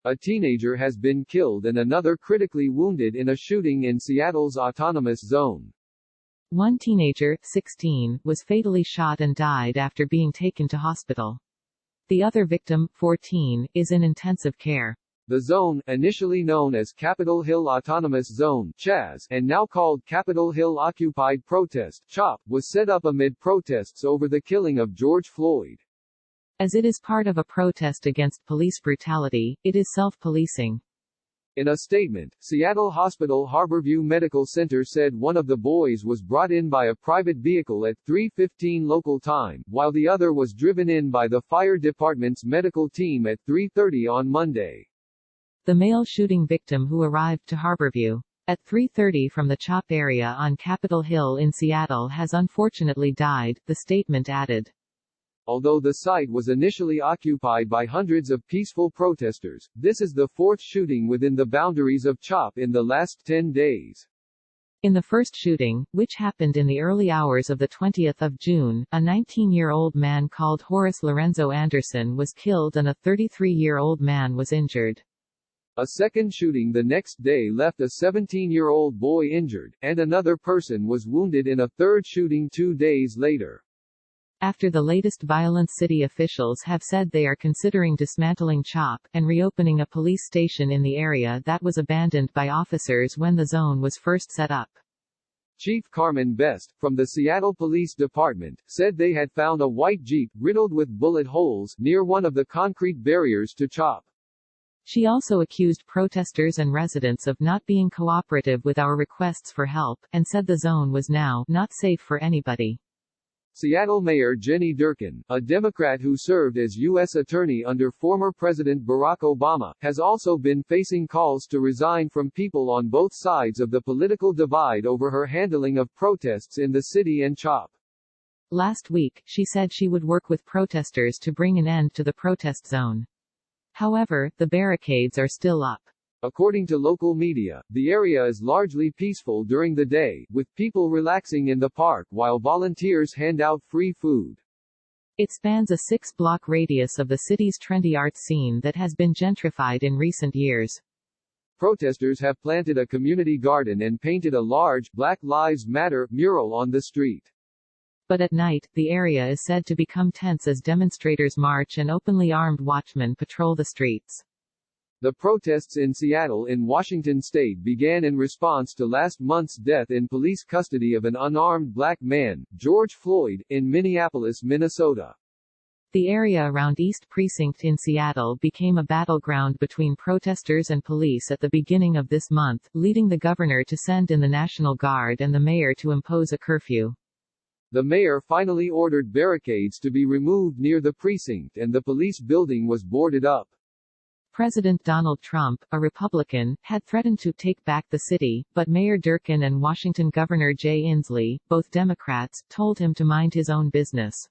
A teenager has been killed and another critically wounded in a shooting in Seattle's autonomous zone. One teenager, 16, was fatally shot and died after being taken to hospital. The other victim, 14, is in intensive care. The zone, initially known as Capitol Hill Autonomous Zone (CHAZ) and now called Capitol Hill Occupied Protest (CHOP), was set up amid protests over the killing of George Floyd. As it is part of a protest against police brutality, it is self-policing. In a statement, Seattle Hospital Harborview Medical Center said one of the boys was brought in by a private vehicle at 3:15 local time, while the other was driven in by the fire department's medical team at 3:30 on Monday. The male shooting victim who arrived to Harborview at 3:30 from the CHOP area on Capitol Hill in Seattle has unfortunately died, the statement added. Although the site was initially occupied by hundreds of peaceful protesters, this is the fourth shooting within the boundaries of CHOP in the last 10 days. In the first shooting, which happened in the early hours of the 20th of June, a 19-year-old man called Horace Lorenzo Anderson was killed and a 33-year-old man was injured. A second shooting the next day left a 17-year-old boy injured, and another person was wounded in a third shooting 2 days later. After the latest violence, city officials have said they are considering dismantling CHOP, and reopening a police station in the area that was abandoned by officers when the zone was first set up. Chief Carmen Best, from the Seattle Police Department, said they had found a white Jeep, riddled with bullet holes, near one of the concrete barriers to CHOP. She also accused protesters and residents of not being cooperative with our requests for help, and said the zone was now not safe for anybody. Seattle Mayor Jenny Durkan, a Democrat who served as U.S. Attorney under former President Barack Obama, has also been facing calls to resign from people on both sides of the political divide over her handling of protests in the city and CHOP. Last week, she said she would work with protesters to bring an end to the protest zone. However, the barricades are still up. According to local media, the area is largely peaceful during the day, with people relaxing in the park while volunteers hand out free food. It spans a 6-block radius of the city's trendy art scene that has been gentrified in recent years. Protesters have planted a community garden and painted a large, Black Lives Matter, mural on the street. But at night, the area is said to become tense as demonstrators march and openly armed watchmen patrol the streets. The protests in Seattle in Washington state began in response to last month's death in police custody of an unarmed black man, George Floyd, in Minneapolis, Minnesota. The area around East Precinct in Seattle became a battleground between protesters and police at the beginning of this month, leading the governor to send in the National Guard and the mayor to impose a curfew. The mayor finally ordered barricades to be removed near the precinct and the police building was boarded up. President Donald Trump, a Republican, had threatened to take back the city, but Mayor Durkan and Washington Governor Jay Inslee, both Democrats, told him to mind his own business.